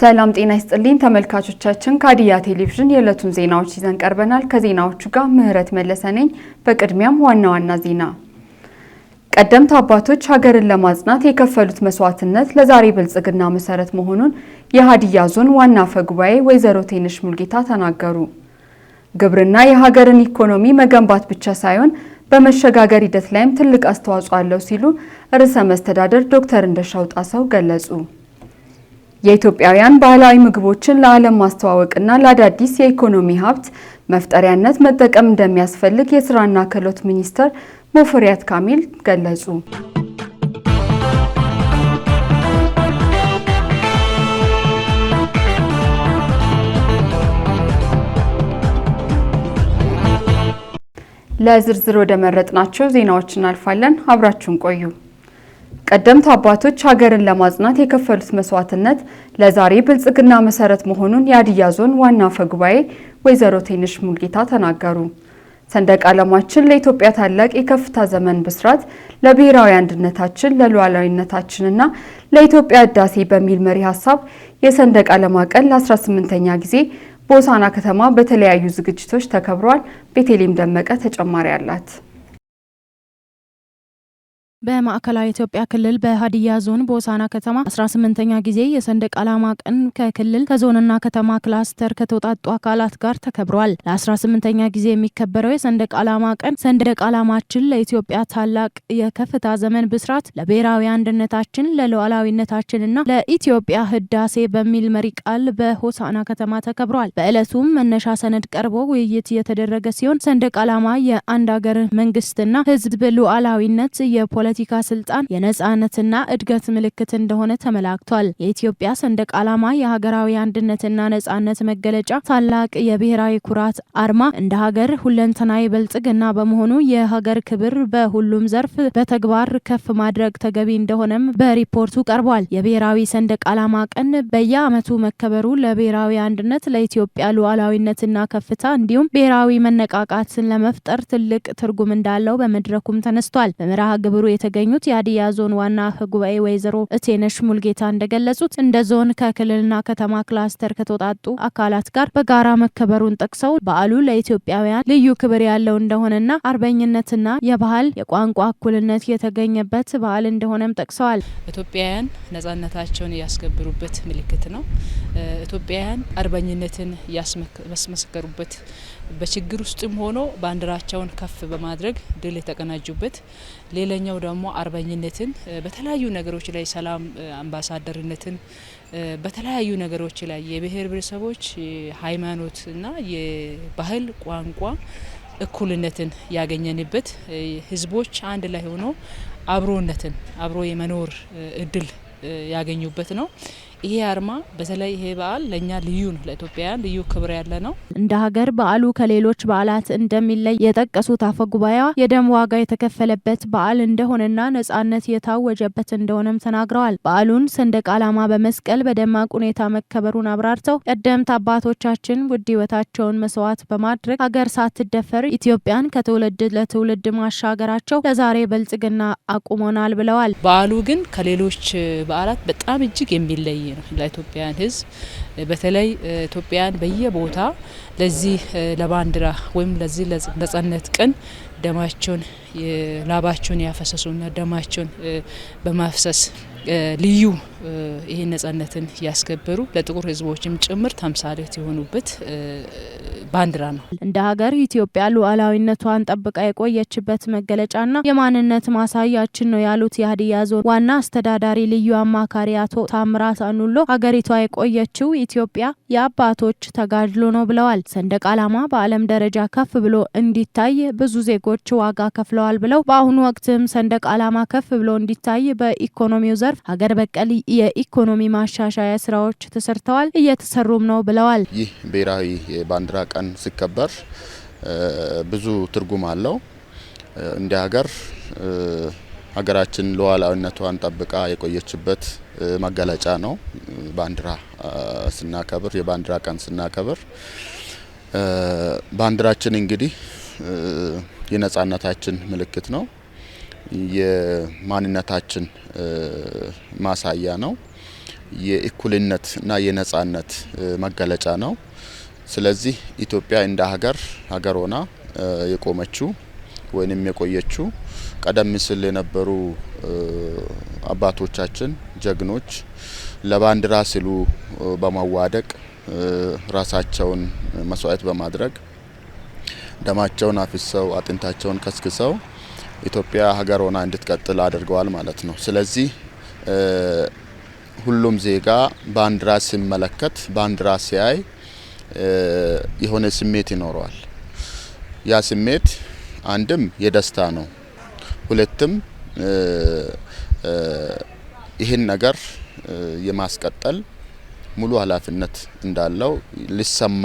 ሰላም ጤና ይስጥልኝ ተመልካቾቻችን ከሀዲያ ቴሌቪዥን የዕለቱን ዜናዎች ይዘን ቀርበናል። ከዜናዎቹ ጋር ምህረት መለሰ ነኝ። በቅድሚያም ዋና ዋና ዜና። ቀደምት አባቶች ሀገርን ለማጽናት የከፈሉት መስዋዕትነት ለዛሬ ብልጽግና መሰረት መሆኑን የሀዲያ ዞን ዋና አፈ ጉባኤ ወይዘሮ ቴነሽ ሙልጌታ ተናገሩ። ግብርና የሀገርን ኢኮኖሚ መገንባት ብቻ ሳይሆን በመሸጋገር ሂደት ላይም ትልቅ አስተዋጽኦ አለው ሲሉ ርዕሰ መስተዳድር ዶክተር እንደሻው ጣሰው ገለጹ። የኢትዮጵያውያን ባህላዊ ምግቦችን ለዓለም ማስተዋወቅና ለአዳዲስ የኢኮኖሚ ሀብት መፍጠሪያነት መጠቀም እንደሚያስፈልግ የስራና ክህሎት ሚኒስትር ሙፈሪያት ካሚል ገለጹ። ለዝርዝር ወደ መረጥናቸው ዜናዎች እናልፋለን። አብራችሁን ቆዩ። ቀደምት አባቶች ሀገርን ለማጽናት የከፈሉት መስዋዕትነት ለዛሬ ብልጽግና መሰረት መሆኑን የሀዲያ ዞን ዋና አፈ ጉባኤ ወይዘሮ ቴነሽ ሙልጌታ ተናገሩ። ሰንደቅ ዓላማችን ለኢትዮጵያ ታላቅ የከፍታ ዘመን ብስራት፣ ለብሔራዊ አንድነታችን፣ ለሉዓላዊነታችንና ለኢትዮጵያ ህዳሴ በሚል መሪ ሀሳብ የሰንደቅ ዓላማ ቀን ለ18ኛ ጊዜ በሆሳዕና ከተማ በተለያዩ ዝግጅቶች ተከብሯል። ቤተልሔም ደመቀ ተጨማሪ አላት። በማዕከላዊ ኢትዮጵያ ክልል በሀዲያ ዞን በሆሳዕና ከተማ 18ኛ ጊዜ የሰንደቅ ዓላማ ቀን ከክልል ከዞንና ከተማ ክላስተር ከተውጣጡ አካላት ጋር ተከብሯል። ለ18ኛ ጊዜ የሚከበረው የሰንደቅ ዓላማ ቀን ሰንደቅ ዓላማችን ለኢትዮጵያ ታላቅ የከፍታ ዘመን ብስራት፣ ለብሔራዊ አንድነታችን፣ ለሉዓላዊነታችንና ለኢትዮጵያ ህዳሴ በሚል መሪ ቃል በሆሳዕና ከተማ ተከብሯል። በዕለቱም መነሻ ሰነድ ቀርቦ ውይይት የተደረገ ሲሆን ሰንደቅ ዓላማ የአንድ ሀገር መንግስትና ህዝብ ሉዓላዊነት የፖለቲካ ስልጣን የነጻነትና እድገት ምልክት እንደሆነ ተመላክቷል። የኢትዮጵያ ሰንደቅ ዓላማ የሀገራዊ አንድነትና ነጻነት መገለጫ፣ ታላቅ የብሔራዊ ኩራት አርማ፣ እንደ ሀገር ሁለንተናዊ ብልጽግና በመሆኑ የሀገር ክብር በሁሉም ዘርፍ በተግባር ከፍ ማድረግ ተገቢ እንደሆነም በሪፖርቱ ቀርቧል። የብሔራዊ ሰንደቅ ዓላማ ቀን በየዓመቱ መከበሩ ለብሔራዊ አንድነት፣ ለኢትዮጵያ ሉዓላዊነትና ከፍታ እንዲሁም ብሔራዊ መነቃቃትን ለመፍጠር ትልቅ ትርጉም እንዳለው በመድረኩም ተነስቷል። በመርሃ ግብሩ የተገኙት የሀዲያ ዞን ዋና አፈ ጉባኤ ወይዘሮ ቴነሽ ሙልጌታ እንደገለጹት እንደ ዞን ከክልልና ከተማ ክላስተር ከተውጣጡ አካላት ጋር በጋራ መከበሩን ጠቅሰው በዓሉ ለኢትዮጵያውያን ልዩ ክብር ያለው እንደሆነና አርበኝነትና የባህል የቋንቋ እኩልነት የተገኘበት በዓል እንደሆነም ጠቅሰዋል። ኢትዮጵያውያን ነጻነታቸውን ያስከብሩበት ምልክት ነው። ኢትዮጵያውያን አርበኝነትን ያስመሰከሩበት፣ በችግር ውስጥም ሆኖ ባንዲራቸውን ከፍ በማድረግ ድል የተቀናጁበት፣ ሌላኛው ደግሞ አርበኝነትን በተለያዩ ነገሮች ላይ ሰላም አምባሳደርነትን በተለያዩ ነገሮች ላይ የብሔር ብሔረሰቦች ሃይማኖትና የባህል ቋንቋ እኩልነትን ያገኘንበት፣ ህዝቦች አንድ ላይ ሆኖ አብሮነትን አብሮ የመኖር እድል ያገኙበት ነው። ይሄ አርማ በተለይ ይሄ በዓል ለኛ ልዩ ነው፣ ለኢትዮጵያውያን ልዩ ክብር ያለ ነው። እንደ ሀገር በዓሉ ከሌሎች በዓላት እንደሚለይ የጠቀሱት አፈ ጉባኤዋ የደም ዋጋ የተከፈለበት በዓል እንደሆነና ነጻነት የታወጀበት እንደሆነም ተናግረዋል። በዓሉን ሰንደቅ ዓላማ በመስቀል በደማቅ ሁኔታ መከበሩን አብራርተው ቀደምት አባቶቻችን ውድ ህይወታቸውን መስዋዕት በማድረግ ሀገር ሳትደፈር ኢትዮጵያን ከትውልድ ለትውልድ ማሻገራቸው ለዛሬ ብልጽግና አቁሞናል ብለዋል። በዓሉ ግን ከሌሎች በዓላት በጣም እጅግ የሚለይ ነው። ለኢትዮጵያን ህዝብ በተለይ ኢትዮጵያን በየቦታ ለዚህ ለባንዲራ ወይም ለዚህ ለነጻነት ቀን ደማቸውን ላባቸውን ያፈሰሱና ደማቸውን በማፍሰስ ልዩ ይሄ ነጻነትን ያስከበሩ ለጥቁር ህዝቦችም ጭምር ተምሳሌት የሆኑበት ባንዲራ ነው። እንደ ሀገር ኢትዮጵያ ሉዓላዊነቷን ጠብቃ የቆየችበት መገለጫና የማንነት ማሳያችን ነው ያሉት የሀዲያ ዞን ዋና አስተዳዳሪ ልዩ አማካሪ አቶ ታምራት አኑሎ ሀገሪቷ የቆየችው ኢትዮጵያ የአባቶች ተጋድሎ ነው ብለዋል። ሰንደቅ ዓላማ በዓለም ደረጃ ከፍ ብሎ እንዲታይ ብዙ ዜጎች ዋጋ ከፍለዋል ብለው በአሁኑ ወቅትም ሰንደቅ ዓላማ ከፍ ብሎ እንዲታይ በኢኮኖሚው ዘርፍ ሀገር በቀል የኢኮኖሚ ማሻሻያ ስራዎች ተሰርተዋል፣ እየተሰሩም ነው ብለዋል። ይህ ብሔራዊ የባንዲራ ቀን ሲከበር ብዙ ትርጉም አለው። እንደ ሀገር ሀገራችን ሉዓላዊነቷን ጠብቃ የቆየችበት መገለጫ ነው። ባንዲራ ስናከብር፣ የባንዲራ ቀን ስናከብር ባንዲራችን እንግዲህ የነጻነታችን ምልክት ነው። የማንነታችን ማሳያ ነው። የእኩልነት እና የነጻነት መገለጫ ነው። ስለዚህ ኢትዮጵያ እንደ ሀገር ሆና የቆመችው ወይንም የቆየችው ቀደም ሲል የነበሩ አባቶቻችን ጀግኖች ለባንዲራ ሲሉ በማዋደቅ ራሳቸውን መስዋዕት በማድረግ ደማቸውን አፍሰው አጥንታቸውን ከስክሰው ኢትዮጵያ ሀገር ሆና እንድትቀጥል አድርገዋል ማለት ነው። ስለዚህ ሁሉም ዜጋ ባንዲራ ሲመለከት ባንዲራ ሲያይ የሆነ ስሜት ይኖረዋል። ያ ስሜት አንድም የደስታ ነው፣ ሁለትም ይህን ነገር የማስቀጠል ሙሉ ኃላፊነት እንዳለው ሊሰማ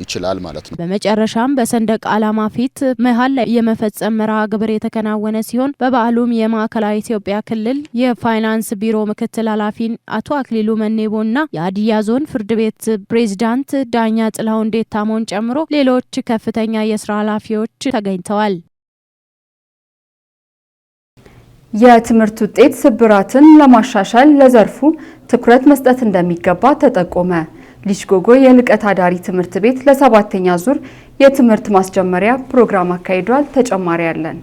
ይችላል ማለት ነው። በመጨረሻም በሰንደቅ ዓላማ ፊት መሀል ላይ የመፈጸም መርሃ ግብር የተከናወነ ሲሆን በበዓሉም የማዕከላዊ ኢትዮጵያ ክልል የፋይናንስ ቢሮ ምክትል ኃላፊ አቶ አክሊሉ መኔቦና የሀዲያ ዞን ፍርድ ቤት ፕሬዝዳንት ዳኛ ጥላሁን ዴታሞን ጨምሮ ሌሎች ከፍተኛ የስራ ኃላፊዎች ተገኝተዋል። የትምህርት ውጤት ስብራትን ለማሻሻል ለዘርፉ ትኩረት መስጠት እንደሚገባ ተጠቆመ። ልጅ ጎጎ የልቀት አዳሪ ትምህርት ቤት ለ7ኛ ዙር የትምህርት ማስጀመሪያ ፕሮግራም አካሂዷል። ተጨማሪ ያለን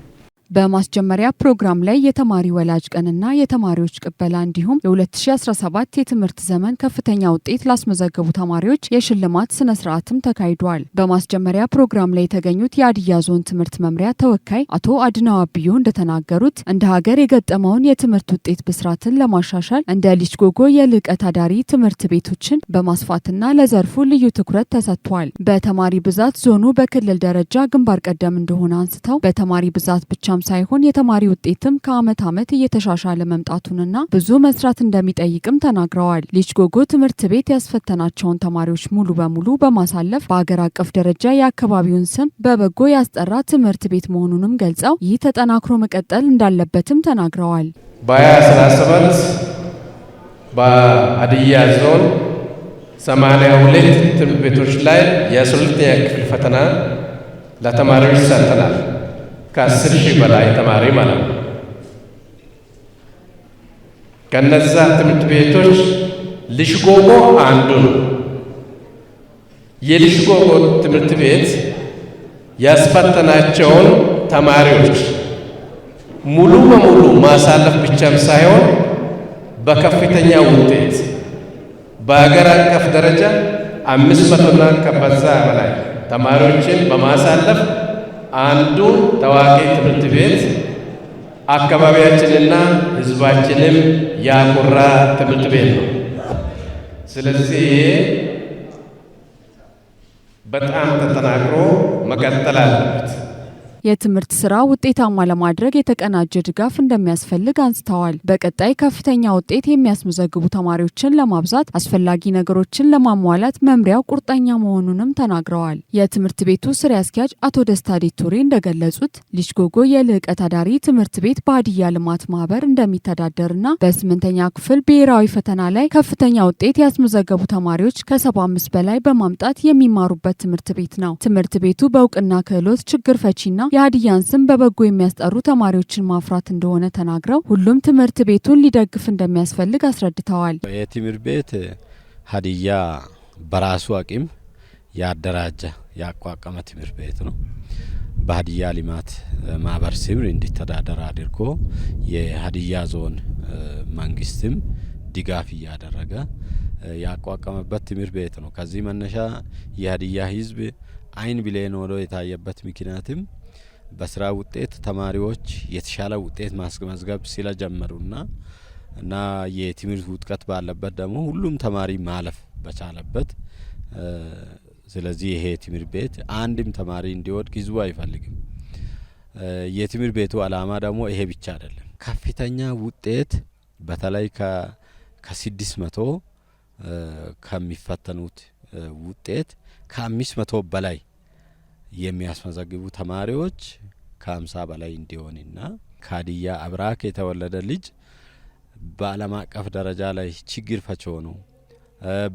በማስጀመሪያ ፕሮግራም ላይ የተማሪ ወላጅ ቀንና የተማሪዎች ቅበላ እንዲሁም የ2017 የትምህርት ዘመን ከፍተኛ ውጤት ላስመዘገቡ ተማሪዎች የሽልማት ስነ ስርዓትም ተካሂዷል። በማስጀመሪያ ፕሮግራም ላይ የተገኙት የሀዲያ ዞን ትምህርት መምሪያ ተወካይ አቶ አድናው አብዮ እንደተናገሩት እንደ ሀገር የገጠመውን የትምህርት ውጤት ብስራትን ለማሻሻል እንደ ልጅ ጎጎ የልቀት አዳሪ ትምህርት ቤቶችን በማስፋትና ለዘርፉ ልዩ ትኩረት ተሰጥቷል። በተማሪ ብዛት ዞኑ በክልል ደረጃ ግንባር ቀደም እንደሆነ አንስተው በተማሪ ብዛት ብቻ ሳይሆን የተማሪ ውጤትም ከአመት ዓመት እየተሻሻለ መምጣቱንና ብዙ መስራት እንደሚጠይቅም ተናግረዋል። ልጅ ጎጎ ትምህርት ቤት ያስፈተናቸውን ተማሪዎች ሙሉ በሙሉ በማሳለፍ በአገር አቀፍ ደረጃ የአካባቢውን ስም በበጎ ያስጠራ ትምህርት ቤት መሆኑንም ገልጸው ይህ ተጠናክሮ መቀጠል እንዳለበትም ተናግረዋል። በ2017 በሀዲያ ዞን 82 ትምህርት ቤቶች ላይ የ12ኛ ክፍል ፈተና ለተማሪዎች ሰጥተናል። ከ10 ሺህ በላይ ተማሪ ማለት ነው። ከነዛ ትምህርት ቤቶች ልጅ ጎጎ አንዱ ነው። የልጅ ጎጎ ትምህርት ቤት ያስፈተናቸውን ተማሪዎች ሙሉ በሙሉ ማሳለፍ ብቻም ሳይሆን በከፍተኛ ውጤት በአገር አቀፍ ደረጃ 500ና ከበዛ በላይ ተማሪዎችን በማሳለፍ አንዱ ታዋቂ ትምህርት ቤት አካባቢያችንና ሕዝባችንም ያኮራ ትምህርት ቤት ነው። ስለዚህ በጣም ተጠናክሮ መቀጠል አለበት። የትምህርት ስራ ውጤታማ ለማድረግ የተቀናጀ ድጋፍ እንደሚያስፈልግ አንስተዋል። በቀጣይ ከፍተኛ ውጤት የሚያስመዘግቡ ተማሪዎችን ለማብዛት አስፈላጊ ነገሮችን ለማሟላት መምሪያው ቁርጠኛ መሆኑንም ተናግረዋል። የትምህርት ቤቱ ስራ አስኪያጅ አቶ ደስታ ዴቱሬ እንደገለጹት ልጅ ጎጎ የልቀት አዳሪ ትምህርት ቤት በሀዲያ ልማት ማህበር እንደሚተዳደርና በ8ኛ ክፍል ብሔራዊ ፈተና ላይ ከፍተኛ ውጤት ያስመዘገቡ ተማሪዎች ከ75 በላይ በማምጣት የሚማሩበት ትምህርት ቤት ነው። ትምህርት ቤቱ በእውቅና ክህሎት ችግር ፈቺና የሀዲያን ስም በበጎ የሚያስጠሩ ተማሪዎችን ማፍራት እንደሆነ ተናግረው ሁሉም ትምህርት ቤቱን ሊደግፍ እንደሚያስፈልግ አስረድተዋል። የትምህርት ቤት ሀዲያ በራሱ አቅም ያደራጀ ያቋቋመ ትምህርት ቤት ነው። በሀዲያ ልማት ማህበር ስር እንዲተዳደር አድርጎ የሀዲያ ዞን መንግስትም ድጋፍ እያደረገ ያቋቋመበት ትምህርት ቤት ነው። ከዚህ መነሻ የሀዲያ ህዝብ አይን ብሌን ሆኖ የታየበት ምክንያትም በስራ ውጤት ተማሪዎች የተሻለ ውጤት ማስመዝገብ ስለጀመሩና እና የትምህርት ውድቀት ባለበት ደግሞ ሁሉም ተማሪ ማለፍ በቻለበት ስለዚህ ይሄ ትምህርት ቤት አንድም ተማሪ እንዲወድቅ ህዝቡ አይፈልግም። የትምህርት ቤቱ አላማ ደግሞ ይሄ ብቻ አይደለም። ከፍተኛ ውጤት በተለይ ከ600 ከሚፈተኑት ውጤት ከ500 በላይ የሚያስመዘግቡ ተማሪዎች ከ50 በላይ እንዲሆንና ከሀዲያ አብራክ የተወለደ ልጅ በዓለም አቀፍ ደረጃ ላይ ችግር ፈቺ ሆኖ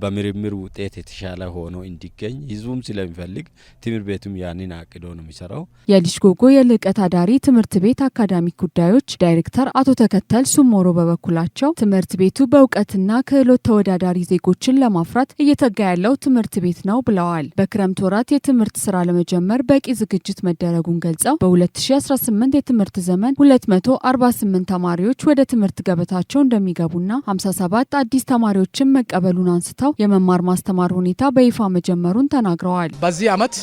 በምርምር ውጤት የተሻለ ሆኖ እንዲገኝ ህዝቡም ስለሚፈልግ ትምህርት ቤቱም ያንን አቅዶ ነው የሚሰራው። የልጅ ጎጎ የልቀት አዳሪ ትምህርት ቤት አካዳሚክ ጉዳዮች ዳይሬክተር አቶ ተከተል ሱሞሮ በበኩላቸው ትምህርት ቤቱ በእውቀትና ክህሎት ተወዳዳሪ ዜጎችን ለማፍራት እየተጋ ያለው ትምህርት ቤት ነው ብለዋል። በክረምት ወራት የትምህርት ስራ ለመጀመር በቂ ዝግጅት መደረጉን ገልጸው በ2018 የትምህርት ዘመን 248 ተማሪዎች ወደ ትምህርት ገበታቸው እንደሚገቡና 57 አዲስ ተማሪዎችን መቀበሉን አንስተው የመማር ማስተማር ሁኔታ በይፋ መጀመሩን ተናግረዋል። በዚህ አመት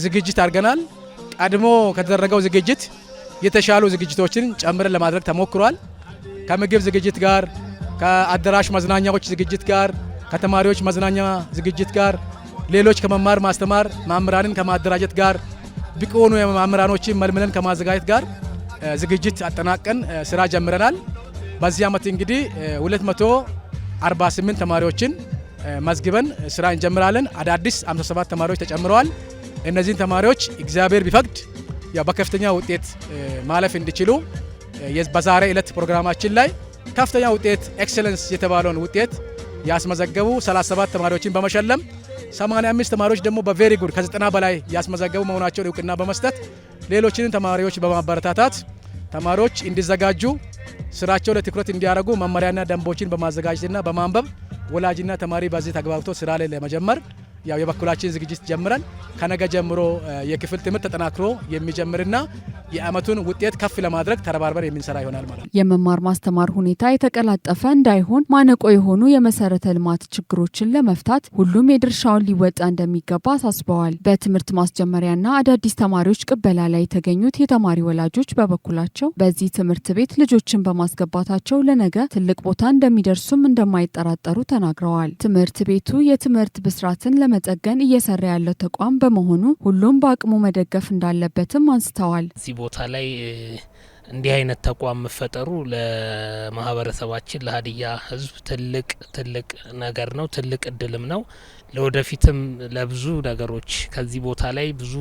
ዝግጅት አድርገናል። ቀድሞ ከተደረገው ዝግጅት የተሻሉ ዝግጅቶችን ጨምረን ለማድረግ ተሞክሯል። ከምግብ ዝግጅት ጋር፣ ከአዳራሽ መዝናኛዎች ዝግጅት ጋር፣ ከተማሪዎች መዝናኛ ዝግጅት ጋር፣ ሌሎች ከመማር ማስተማር መምህራንን ከማደራጀት ጋር፣ ብቁ የሆኑ መምህራኖችን መልምለን ከማዘጋጀት ጋር ዝግጅት አጠናቀን ስራ ጀምረናል። በዚህ አመት እንግዲህ 248 ተማሪዎችን መዝግበን ስራ እንጀምራለን። አዳዲስ 57 ተማሪዎች ተጨምረዋል። እነዚህን ተማሪዎች እግዚአብሔር ቢፈቅድ ያው በከፍተኛ ውጤት ማለፍ እንዲችሉ በዛሬ ዕለት ፕሮግራማችን ላይ ከፍተኛ ውጤት ኤክሰለንስ የተባለውን ውጤት ያስመዘገቡ 37 ተማሪዎችን በመሸለም 85 ተማሪዎች ደግሞ በቬሪ ጉድ ከ90 በላይ ያስመዘገቡ መሆናቸውን እውቅና በመስጠት ሌሎችንም ተማሪዎች በማበረታታት ተማሪዎች እንዲዘጋጁ ስራቸው ለትኩረት እንዲያደርጉ መመሪያና ደንቦችን በማዘጋጀትና በማንበብ ወላጅና ተማሪ በዚህ ተግባብቶ ስራ ላይ ለመጀመር ያው የበኩላችን ዝግጅት ጀምረን ከነገ ጀምሮ የክፍል ትምህርት ተጠናክሮ የሚጀምርና የአመቱን ውጤት ከፍ ለማድረግ ተረባርበን የምንሰራ ይሆናል ማለት ነው። የመማር ማስተማር ሁኔታ የተቀላጠፈ እንዳይሆን ማነቆ የሆኑ የመሰረተ ልማት ችግሮችን ለመፍታት ሁሉም የድርሻውን ሊወጣ እንደሚገባ አሳስበዋል። በትምህርት ማስጀመሪያና አዳዲስ ተማሪዎች ቅበላ ላይ የተገኙት የተማሪ ወላጆች በበኩላቸው በዚህ ትምህርት ቤት ልጆችን በማስገባታቸው ለነገ ትልቅ ቦታ እንደሚደርሱም እንደማይጠራጠሩ ተናግረዋል። ትምህርት ቤቱ የትምህርት ብስራትን ለመጠገን እየሰራ ያለው ተቋም በመሆኑ ሁሉም በአቅሙ መደገፍ እንዳለበትም አንስተዋል። ቦታ ላይ እንዲህ አይነት ተቋም መፈጠሩ ለማህበረሰባችን ለሀዲያ ህዝብ ትልቅ ነገር ነው፣ ትልቅ እድልም ነው። ለወደፊትም ለብዙ ነገሮች ከዚህ ቦታ ላይ ብዙ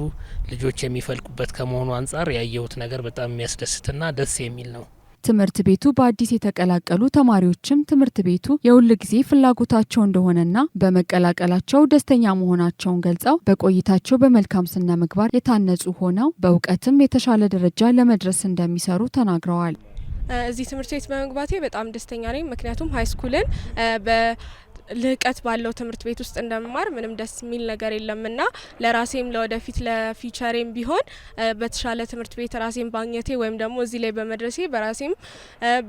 ልጆች የሚፈልቁበት ከመሆኑ አንጻር ያየሁት ነገር በጣም የሚያስደስትና ደስ የሚል ነው። ትምህርት ቤቱ በአዲስ የተቀላቀሉ ተማሪዎችም ትምህርት ቤቱ የሁል ጊዜ ፍላጎታቸው እንደሆነና በመቀላቀላቸው ደስተኛ መሆናቸውን ገልጸው በቆይታቸው በመልካም ስነ ምግባር የታነጹ ሆነው በእውቀትም የተሻለ ደረጃ ለመድረስ እንደሚሰሩ ተናግረዋል። እዚህ ትምህርት ቤት በመግባቴ በጣም ደስተኛ ነኝ። ምክንያቱም ሃይስኩልን ልቀት ባለው ትምህርት ቤት ውስጥ እንደመማር ምንም ደስ የሚል ነገር የለምና ለራሴም ለወደፊት ለፊቸሬም ቢሆን በተሻለ ትምህርት ቤት ራሴም ባግኘቴ ወይም ደግሞ እዚህ ላይ በመድረሴ በራሴም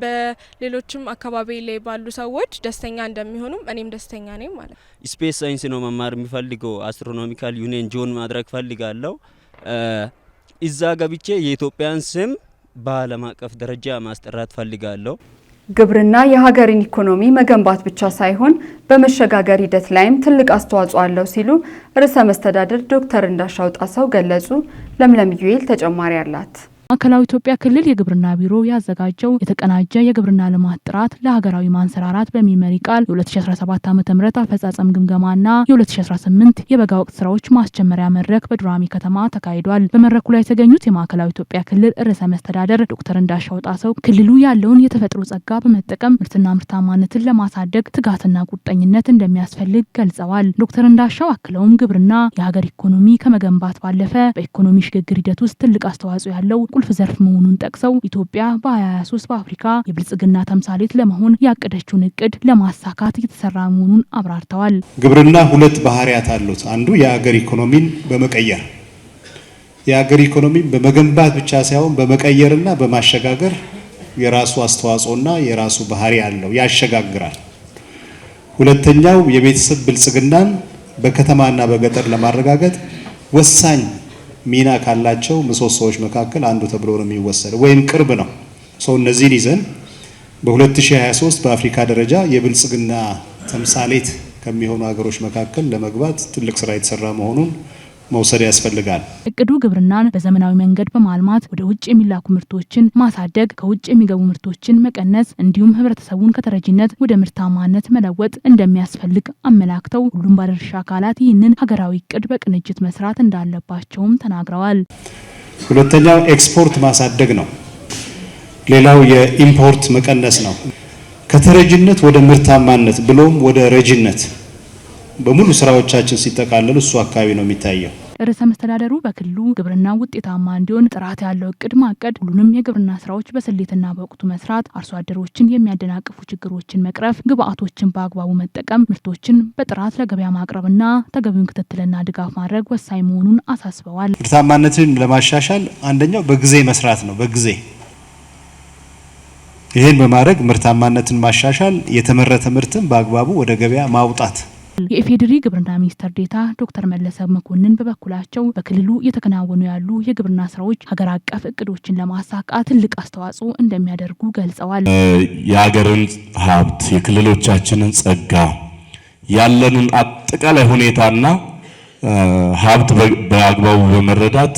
በሌሎችም አካባቢ ላይ ባሉ ሰዎች ደስተኛ እንደሚሆኑም እኔም ደስተኛ ነኝ ማለት ነው። ስፔስ ሳይንስ ነው መማር የሚፈልገው። አስትሮኖሚካል ዩኒየን ጆን ማድረግ ፈልጋለሁ። እዛ ገብቼ የኢትዮጵያን ስም በዓለም አቀፍ ደረጃ ማስጠራት ፈልጋለሁ። ግብርና የሀገርን ኢኮኖሚ መገንባት ብቻ ሳይሆን በመሸጋገር ሂደት ላይም ትልቅ አስተዋጽኦ አለው ሲሉ ርዕሰ መስተዳድር ዶክተር እንዳሻው ጣሰው ገለጹ። ለምለም ዩኤል ተጨማሪ አላት። ማዕከላዊ ኢትዮጵያ ክልል የግብርና ቢሮ ያዘጋጀው የተቀናጀ የግብርና ልማት ጥራት ለሀገራዊ ማንሰራራት በሚል መሪ ቃል የ2017 ዓ.ም አፈጻጸም ግምገማና የ2018 የበጋ ወቅት ስራዎች ማስጀመሪያ መድረክ በዱራሜ ከተማ ተካሂዷል። በመድረኩ ላይ የተገኙት የማዕከላዊ ኢትዮጵያ ክልል ርዕሰ መስተዳድር ዶክተር እንዳሻው ጣሰው ክልሉ ያለውን የተፈጥሮ ጸጋ በመጠቀም ምርትና ምርታማነትን ለማሳደግ ትጋትና ቁርጠኝነት እንደሚያስፈልግ ገልጸዋል። ዶክተር እንዳሻው አክለውም ግብርና የሀገር ኢኮኖሚ ከመገንባት ባለፈ በኢኮኖሚ ሽግግር ሂደት ውስጥ ትልቅ አስተዋጽኦ ያለው ቁልፍ ዘርፍ መሆኑን ጠቅሰው ኢትዮጵያ በ2023 በአፍሪካ የብልጽግና ተምሳሌት ለመሆን ያቀደችውን እቅድ ለማሳካት እየተሰራ መሆኑን አብራርተዋል። ግብርና ሁለት ባህሪያት አሉት። አንዱ የሀገር ኢኮኖሚን በመቀየር የሀገር ኢኮኖሚን በመገንባት ብቻ ሳይሆን በመቀየርና በማሸጋገር የራሱ አስተዋጽኦና የራሱ ባህሪ አለው፣ ያሸጋግራል። ሁለተኛው የቤተሰብ ብልጽግናን በከተማና በገጠር ለማረጋገጥ ወሳኝ ሚና ካላቸው ምሰሶዎች መካከል አንዱ ተብሎ ነው የሚወሰደው ወይም ቅርብ ነው። እነዚህን ይዘን በ2023 በአፍሪካ ደረጃ የብልጽግና ተምሳሌት ከሚሆኑ ሀገሮች መካከል ለመግባት ትልቅ ስራ የተሰራ መሆኑን መውሰድ ያስፈልጋል። እቅዱ ግብርናን በዘመናዊ መንገድ በማልማት ወደ ውጭ የሚላኩ ምርቶችን ማሳደግ፣ ከውጭ የሚገቡ ምርቶችን መቀነስ እንዲሁም ህብረተሰቡን ከተረጂነት ወደ ምርታማነት መለወጥ እንደሚያስፈልግ አመላክተው ሁሉም ባለድርሻ አካላት ይህንን ሀገራዊ እቅድ በቅንጅት መስራት እንዳለባቸውም ተናግረዋል። ሁለተኛው ኤክስፖርት ማሳደግ ነው። ሌላው የኢምፖርት መቀነስ ነው። ከተረጂነት ወደ ምርታማነት ብሎም ወደ ረጂነት በሙሉ ስራዎቻችን ሲጠቃለሉ እሱ አካባቢ ነው የሚታየው። ርዕሰ መስተዳደሩ በክልሉ ግብርና ውጤታማ እንዲሆን ጥራት ያለው እቅድ ማቀድ፣ ሁሉንም የግብርና ስራዎች በስሌትና በወቅቱ መስራት፣ አርሶ አደሮችን የሚያደናቅፉ ችግሮችን መቅረፍ፣ ግብአቶችን በአግባቡ መጠቀም፣ ምርቶችን በጥራት ለገበያ ማቅረብና ተገቢውን ክትትልና ድጋፍ ማድረግ ወሳኝ መሆኑን አሳስበዋል። ምርታማነትን ለማሻሻል አንደኛው በጊዜ መስራት ነው። በጊዜ ይህን በማድረግ ምርታማነትን ማሻሻል፣ የተመረተ ምርትን በአግባቡ ወደ ገበያ ማውጣት። የኢፌዴሪ ግብርና ሚኒስትር ዴኤታ ዶክተር መለሰ መኮንን በበኩላቸው በክልሉ እየተከናወኑ ያሉ የግብርና ስራዎች ሀገር አቀፍ እቅዶችን ለማሳካት ትልቅ አስተዋጽኦ እንደሚያደርጉ ገልጸዋል። የሀገርን ሀብት፣ የክልሎቻችንን ጸጋ፣ ያለንን አጠቃላይ ሁኔታና ሀብት በአግባቡ በመረዳት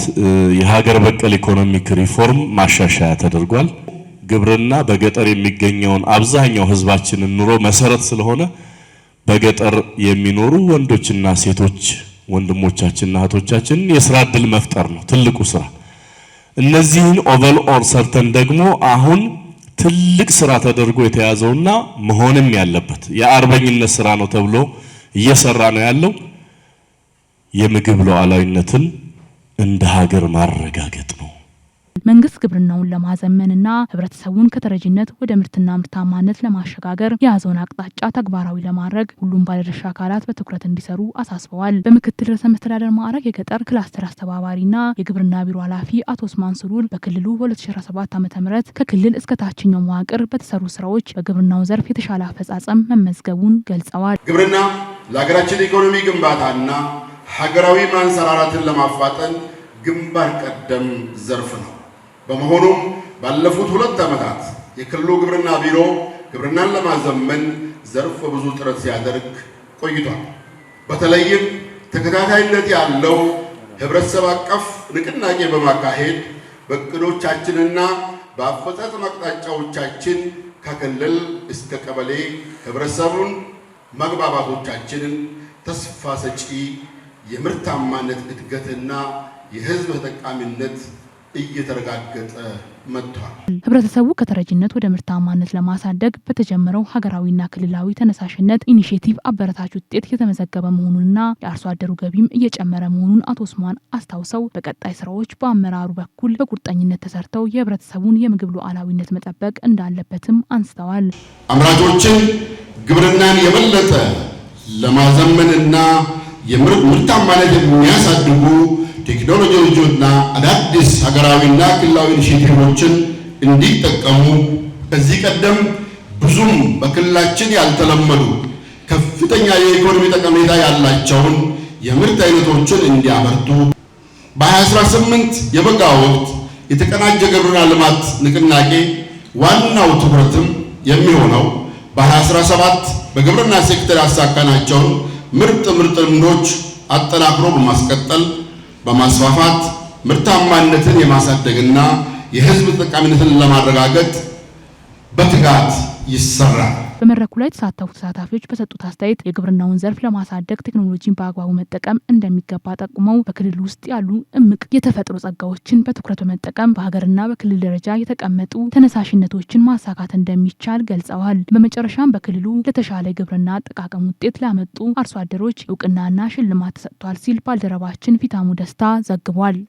የሀገር በቀል ኢኮኖሚክ ሪፎርም ማሻሻያ ተደርጓል። ግብርና በገጠር የሚገኘውን አብዛኛው ህዝባችንን ኑሮ መሰረት ስለሆነ በገጠር የሚኖሩ ወንዶችና ሴቶች ወንድሞቻችንና እህቶቻችንን የስራ እድል መፍጠር ነው ትልቁ ስራ። እነዚህን ኦቨርኦል ሰርተን ደግሞ አሁን ትልቅ ስራ ተደርጎ የተያዘውና መሆንም ያለበት የአርበኝነት ስራ ነው ተብሎ እየሰራ ነው ያለው የምግብ ሉዓላዊነትን እንደ ሀገር ማረጋገጥ ነው። መንግስት ግብርናውን ለማዘመንና ህብረተሰቡን ከተረጂነት ወደ ምርትና ምርታማነት ለማሸጋገር የያዘውን አቅጣጫ ተግባራዊ ለማድረግ ሁሉም ባለድርሻ አካላት በትኩረት እንዲሰሩ አሳስበዋል። በምክትል ርዕሰ መስተዳደር ማዕረግ የገጠር ክላስተር አስተባባሪና የግብርና ቢሮ ኃላፊ አቶ ኡስማን ሱሩር በክልሉ በ2017 ዓ.ም ከክልል እስከ ታችኛው መዋቅር በተሰሩ ስራዎች በግብርናው ዘርፍ የተሻለ አፈጻጸም መመዝገቡን ገልጸዋል። ግብርና ለሀገራችን ኢኮኖሚ ግንባታና ሀገራዊ ማንሰራራትን ለማፋጠን ግንባር ቀደም ዘርፍ ነው። በመሆኑም ባለፉት 2 ዓመታት የክልሉ ግብርና ቢሮ ግብርናን ለማዘመን ዘርፈ ብዙ ጥረት ሲያደርግ ቆይቷል። በተለይም ተከታታይነት ያለው ህብረተሰብ አቀፍ ንቅናቄ በማካሄድ በእቅዶቻችንና በአፈጻጸም አቅጣጫዎቻችን ከክልል እስከ ቀበሌ ህብረተሰቡን መግባባቶቻችንን ተስፋ ሰጪ የምርታማነት እድገትና የህዝብ ተጠቃሚነት እየተረጋገጠ መጥቷል። ህብረተሰቡ ከተረጂነት ወደ ምርታማነት ለማሳደግ በተጀመረው ሀገራዊና ክልላዊ ተነሳሽነት ኢኒሼቲቭ አበረታች ውጤት የተመዘገበ መሆኑንና የአርሶ አደሩ ገቢም እየጨመረ መሆኑን አቶ ኡስማን አስታውሰው በቀጣይ ስራዎች በአመራሩ በኩል በቁርጠኝነት ተሰርተው የህብረተሰቡን የምግብ ሉዓላዊነት መጠበቅ እንዳለበትም አንስተዋል። አምራቾችን ግብርናን የበለጠ ለማዘመንና የምርታማነት የሚያሳድጉ ቴክኖሎጂዎችና አዳዲስ ሀገራዊና ክልላዊ ኢኒሼቲቮችን እንዲጠቀሙ ከዚህ ቀደም ብዙም በክልላችን ያልተለመዱ ከፍተኛ የኢኮኖሚ ጠቀሜታ ያላቸውን የምርት አይነቶችን እንዲያመርቱ በ2018 የበጋ ወቅት የተቀናጀ ግብርና ልማት ንቅናቄ ዋናው ትኩረትም የሚሆነው በ2017 በግብርና ሴክተር ያሳካናቸውን ምርጥ ልምዶች አጠናክሮ በማስቀጠል በማስፋፋት ምርታማነትን የማሳደግና የህዝብ ተጠቃሚነትን ለማረጋገጥ በትጋት ይሰራል። በመድረኩ ላይ የተሳተፉ ተሳታፊዎች በሰጡት አስተያየት የግብርናውን ዘርፍ ለማሳደግ ቴክኖሎጂን በአግባቡ መጠቀም እንደሚገባ ጠቁመው በክልል ውስጥ ያሉ እምቅ የተፈጥሮ ጸጋዎችን በትኩረት በመጠቀም በሀገርና በክልል ደረጃ የተቀመጡ ተነሳሽነቶችን ማሳካት እንደሚቻል ገልጸዋል። በመጨረሻም በክልሉ ለተሻለ ግብርና አጠቃቀም ውጤት ላመጡ አርሶ አደሮች እውቅናና ሽልማት ተሰጥቷል ሲል ባልደረባችን ፊታሙ ደስታ ዘግቧል።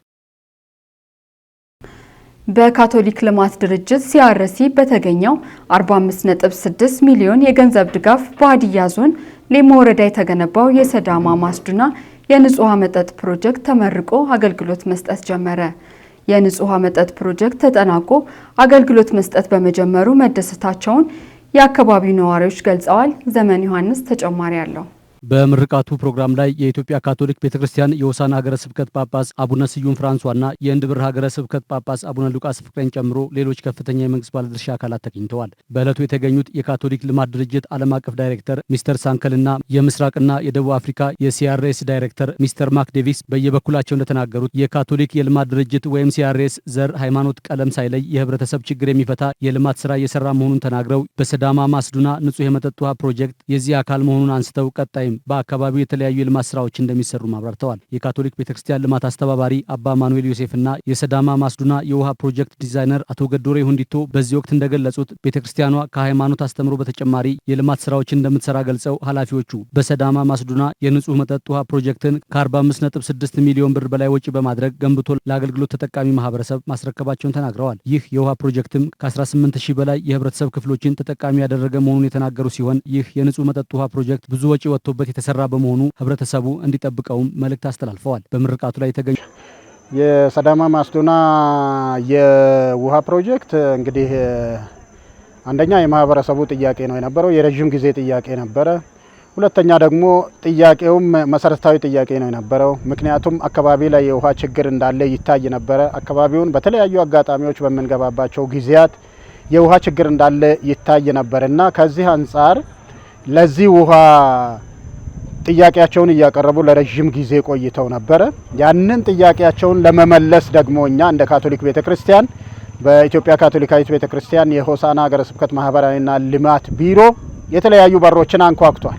በካቶሊክ ልማት ድርጅት ሲአርሲ በተገኘው 45.6 ሚሊዮን የገንዘብ ድጋፍ በሀዲያ ዞን ሌሞ ወረዳ የተገነባው የሰዳማ ማስዱና የንጹህ ውሃ መጠጥ ፕሮጀክት ተመርቆ አገልግሎት መስጠት ጀመረ። የንጹህ ውሃ መጠጥ ፕሮጀክት ተጠናቆ አገልግሎት መስጠት በመጀመሩ መደሰታቸውን የአካባቢው ነዋሪዎች ገልጸዋል። ዘመን ዮሐንስ ተጨማሪ አለው። በምርቃቱ ፕሮግራም ላይ የኢትዮጵያ ካቶሊክ ቤተክርስቲያን የሆሳዕና ሀገረ ስብከት ጳጳስ አቡነ ስዩም ፍራንሷና የእንድብር ሀገረ ስብከት ጳጳስ አቡነ ሉቃስ ፍቅሬን ጨምሮ ሌሎች ከፍተኛ የመንግስት ባለድርሻ አካላት ተገኝተዋል። በዕለቱ የተገኙት የካቶሊክ ልማት ድርጅት ዓለም አቀፍ ዳይሬክተር ሚስተር ሳንከልና የምስራቅና የደቡብ አፍሪካ የሲአርኤስ ዳይሬክተር ሚስተር ማክ ዴቪስ በየበኩላቸው እንደተናገሩት የካቶሊክ የልማት ድርጅት ወይም ሲአርኤስ ዘር፣ ሃይማኖት፣ ቀለም ሳይለይ የህብረተሰብ ችግር የሚፈታ የልማት ስራ እየሰራ መሆኑን ተናግረው በሰዳማ ማስዱና ንጹህ የመጠጥ ውሃ ፕሮጀክት የዚህ አካል መሆኑን አንስተው ቀጣይም በተጨማሪም በአካባቢው የተለያዩ የልማት ስራዎች እንደሚሰሩ አብራርተዋል። የካቶሊክ ቤተክርስቲያን ልማት አስተባባሪ አባ ማኑኤል ዮሴፍና የሰዳማ ማስዱና የውሃ ፕሮጀክት ዲዛይነር አቶ ገዶሬ ሁንዲቶ በዚህ ወቅት እንደገለጹት ቤተክርስቲያኗ ከሃይማኖት አስተምሮ በተጨማሪ የልማት ስራዎችን እንደምትሰራ ገልጸው ኃላፊዎቹ በሰዳማ ማስዱና የንጹህ መጠጥ ውሃ ፕሮጀክትን ከ45.6 ሚሊዮን ብር በላይ ወጪ በማድረግ ገንብቶ ለአገልግሎት ተጠቃሚ ማህበረሰብ ማስረከባቸውን ተናግረዋል። ይህ የውሃ ፕሮጀክትም ከ18000 በላይ የህብረተሰብ ክፍሎችን ተጠቃሚ ያደረገ መሆኑን የተናገሩ ሲሆን ይህ የንጹህ መጠጥ ውሃ ፕሮጀክት ብዙ ወጪ ወጥቶበት የተሰራ በመሆኑ ህብረተሰቡ እንዲጠብቀውም መልእክት አስተላልፈዋል። በምርቃቱ ላይ የተገኙ የሰዳማ ማስዱና የውሃ ፕሮጀክት እንግዲህ አንደኛ የማህበረሰቡ ጥያቄ ነው የነበረው፣ የረጅም ጊዜ ጥያቄ ነበረ። ሁለተኛ ደግሞ ጥያቄውም መሰረታዊ ጥያቄ ነው የነበረው። ምክንያቱም አካባቢ ላይ የውሃ ችግር እንዳለ ይታይ ነበረ። አካባቢውን በተለያዩ አጋጣሚዎች በምንገባባቸው ጊዜያት የውሃ ችግር እንዳለ ይታይ ነበርና ከዚህ አንጻር ለዚህ ውሃ ጥያቄያቸውን እያቀረቡ ለረጅም ጊዜ ቆይተው ነበረ። ያንን ጥያቄያቸውን ለመመለስ ደግሞ እኛ እንደ ካቶሊክ ቤተክርስቲያን በኢትዮጵያ ካቶሊካዊት ቤተክርስቲያን የሆሳና ሀገረ ስብከት ማህበራዊና ልማት ቢሮ የተለያዩ በሮችን አንኳኩቷል።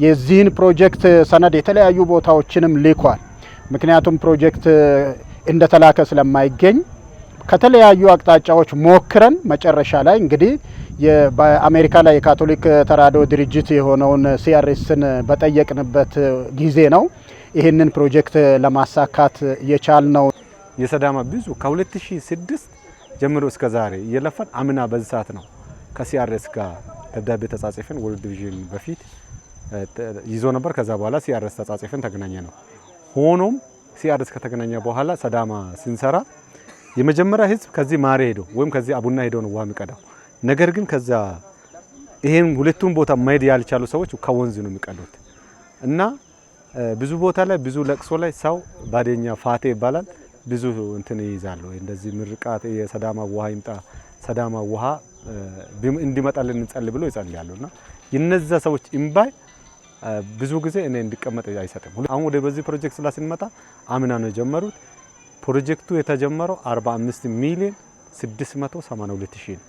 የዚህን ፕሮጀክት ሰነድ የተለያዩ ቦታዎችንም ልኳል። ምክንያቱም ፕሮጀክት እንደተላከ ስለማይገኝ ከተለያዩ አቅጣጫዎች ሞክረን መጨረሻ ላይ እንግዲህ በአሜሪካ ላይ የካቶሊክ ተራድኦ ድርጅት የሆነውን ሲአርኤስን በጠየቅንበት ጊዜ ነው ይህንን ፕሮጀክት ለማሳካት የቻልነው። የሰዳማ ብዙ ከ2006 ጀምሮ እስከ ዛሬ እየለፈን አምና በዚህ ሰዓት ነው ከሲአርኤስ ጋር ደብዳቤ ተጻጽፈን ወርልድ ቪዥን በፊት ይዞ ነበር። ከዛ በኋላ ሲአርኤስ ተጻጽፈን ተገናኘ ነው። ሆኖም ሲአርኤስ ከተገናኘ በኋላ ሰዳማ ስንሰራ የመጀመሪያ ህዝብ ከዚህ ማሬ ሄዶ ወይም ከዚህ አቡና ሄዶ ነው ውሃ የሚቀዳው። ነገር ግን ከዛ ይሄን ሁለቱም ቦታ ማይድ ያልቻሉ ሰዎች ከወንዝ ነው የሚቀዱት እና ብዙ ቦታ ላይ ብዙ ለቅሶ ላይ ሰው ባደኛ ፋቴ ይባላል ብዙ እንትን ይይዛሉ። እንደዚህ ምርቃት የሰዳማ ውሃ ይምጣ ሰዳማ ውሃ እንዲመጣልን እንጸልይ ብሎ ይጸልያሉና የነዛ ሰዎች እምባይ ብዙ ጊዜ እኔ እንዲቀመጥ አይሰጥም። አሁን ወደ በዚህ ፕሮጀክት ስላስንመጣ አምና ነው የጀመሩት። ፕሮጀክቱ የተጀመረው 45 ሚሊዮን 682 ሺህ ነው።